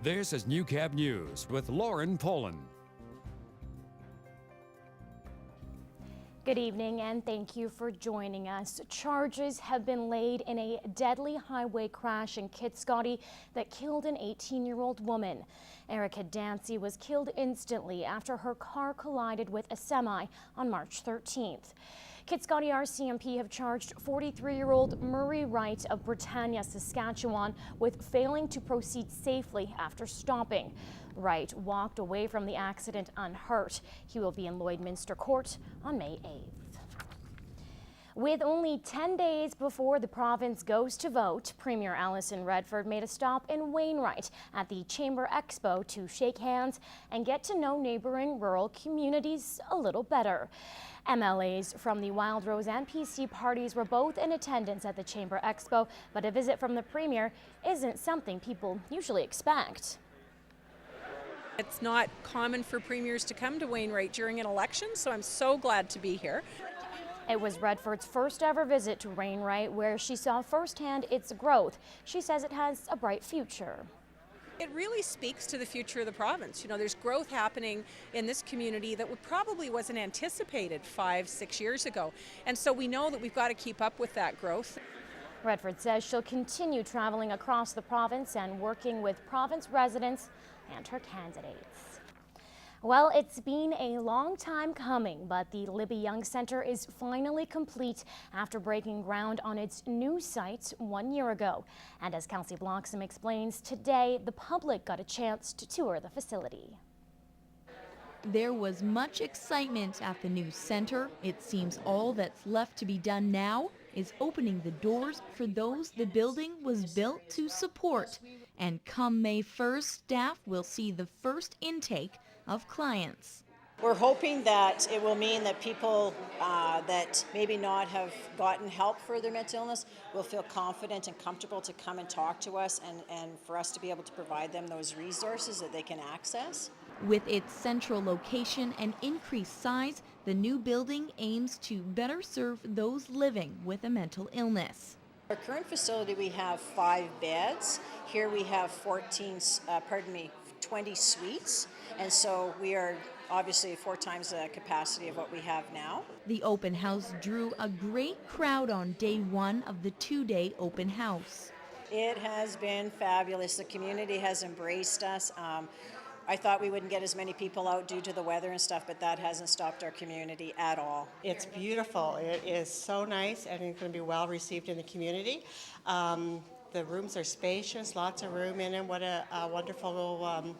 This is Newcap News with Lauren Poland. Good evening and thank you for joining us. Charges have been laid in a deadly highway crash in Kitscott that killed an 18-year-old woman. Erica Dancy was killed instantly after her car collided with a semi on March 13th. Kitscott RCMP have charged 43-year-old Murray Wright of Britannia, Saskatchewan with failing to proceed safely after stopping. Wright walked away from the accident unhurt. He will be in Lloydminster Court on May 8th. With only 10 days before the province goes to vote, Premier Alison Redford made a stop in Wainwright at the Chamber Expo to shake hands and get to know neighboring rural communities a little better. MLAs from the Wildrose and PC parties were both in attendance at the Chamber Expo, but a visit from the Premier isn't something people usually expect. It's not common for premiers to come to Wainwright during an election, so I'm so glad to be here. It was Redford's first ever visit to Wainwright, where she saw firsthand its growth. She says it has a bright future. It really speaks to the future of the province. You know, there's growth happening in this community that probably wasn't anticipated 5-6 years ago. And so we know that we've got to keep up with that growth. Redford says she'll continue traveling across the province and working with province residents and her candidates. Well, it's been a long time coming, but the Libby Young Centre is finally complete after breaking ground on its new site 1 year ago. And as Kelsey Bloxham explains, today the public got a chance to tour the facility. There was much excitement at the new centre. It seems all that's left to be done now is opening the doors for those the building was built to support. And come May 1st, staff will see the first intake of clients. We're hoping that it will mean that people that maybe not have gotten help for their mental illness will feel confident and comfortable to come and talk to us and for us to be able to provide them those resources that they can access. With its central location and increased size, the new building aims to better serve those living with a mental illness. Our current facility, we have 5 beds. Here we have 20 suites, and so we are obviously 4 times the capacity of what we have now. The open house drew a great crowd on day 1 of the 2-day open house. It has been fabulous. The community has embraced us. I thought we wouldn't get as many people out due to the weather and stuff, but that hasn't stopped our community at all. It's beautiful. It is so nice, and it's going to be well received in the community. The rooms are spacious, lots of room in them. What a wonderful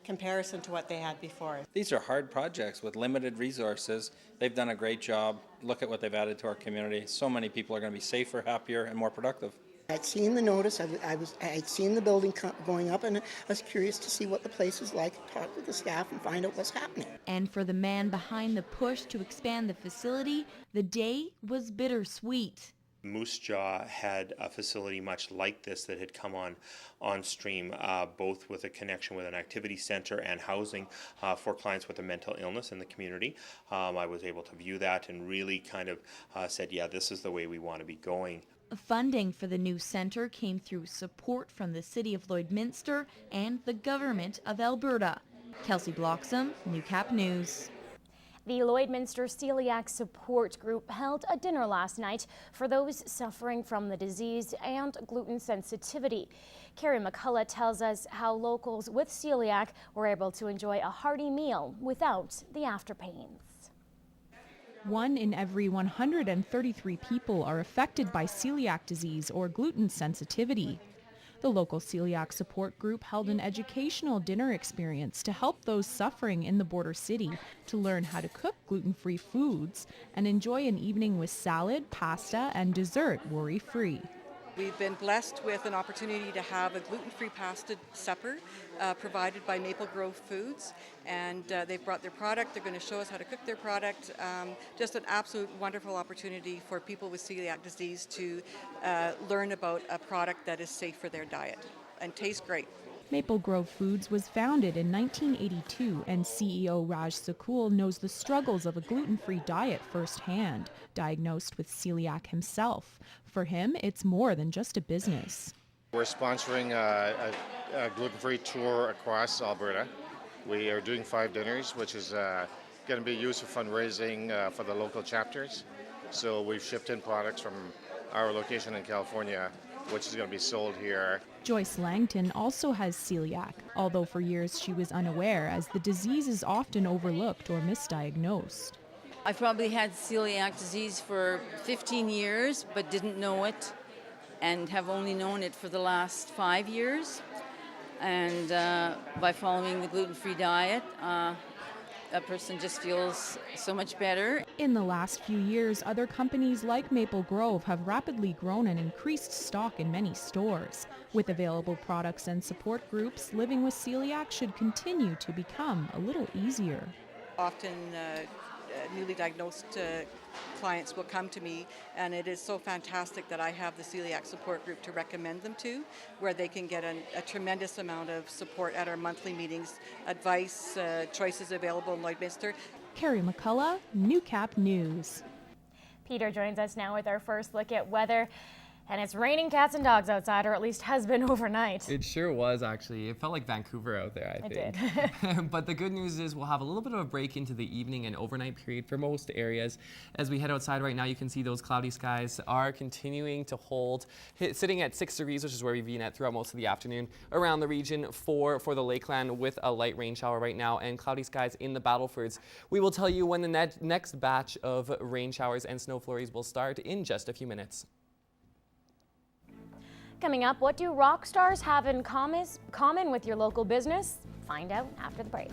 comparison to what they had before. These are hard projects with limited resources. They've done a great job. Look at what they've added to our community. So many people are going to be safer, happier, and more productive. I'd seen the notice, I'd seen the building going up, and I was curious to see what the place was like, talk with the staff and find out what's happening. And for the man behind the push to expand the facility, the day was bittersweet. Moose Jaw had a facility much like this that had come on stream, both with a connection with an activity center and housing for clients with a mental illness in the community. I was able to view that and really kind of said, yeah, this is the way we want to be going. Funding for the new centre came through support from the City of Lloydminster and the Government of Alberta. Kelsey Bloxham, Newcap News. The Lloydminster Celiac Support Group held a dinner last night for those suffering from the disease and gluten sensitivity. Carrie McCullough tells us how locals with celiac were able to enjoy a hearty meal without the afterpains. 1 in every 133 people are affected by celiac disease or gluten sensitivity. The local celiac support group held an educational dinner experience to help those suffering in the border city to learn how to cook gluten-free foods and enjoy an evening with salad, pasta, and dessert worry-free. We've been blessed with an opportunity to have a gluten-free pasta supper provided by Maple Grove Foods, and they've brought their product. They're going to show us how to cook their product. Just an absolute wonderful opportunity for people with celiac disease to learn about a product that is safe for their diet and tastes great. Maple Grove Foods was founded in 1982, and CEO Raj Sakul knows the struggles of a gluten-free diet firsthand, diagnosed with celiac himself. For him, it's more than just a business. We're sponsoring a gluten-free tour across Alberta. We are doing 5 dinners, which is going to be used for fundraising for the local chapters. So we've shipped in products from our location in California, which is going to be sold here. Joyce Langton also has celiac, although for years she was unaware, as the disease is often overlooked or misdiagnosed. I've probably had celiac disease for 15 years, but didn't know it, and have only known it for the last 5 years. And by following the gluten-free diet, a person just feels so much better. In the last few years, other companies like Maple Grove have rapidly grown and increased stock in many stores. With available products and support groups, living with celiac should continue to become a little easier. Often newly diagnosed clients will come to me, and it is so fantastic that I have the celiac support group to recommend them to, where they can get a tremendous amount of support at our monthly meetings, advice, choices available in Lloydminster. Carrie McCullough, Newcap News. Peter joins us now with our first look at weather. And it's raining cats and dogs outside, or at least has been overnight. It sure was, actually. It felt like Vancouver out there, I think. It did. But the good news is we'll have a little bit of a break into the evening and overnight period for most areas. As we head outside right now, you can see those cloudy skies are continuing to hold, sitting at 6 degrees, which is where we've been at throughout most of the afternoon. Around the region, 4 for the Lakeland with a light rain shower right now, and cloudy skies in the Battlefords. We will tell you when the next batch of rain showers and snow flurries will start in just a few minutes. Coming up, what do rock stars have in common with your local business? Find out after the break.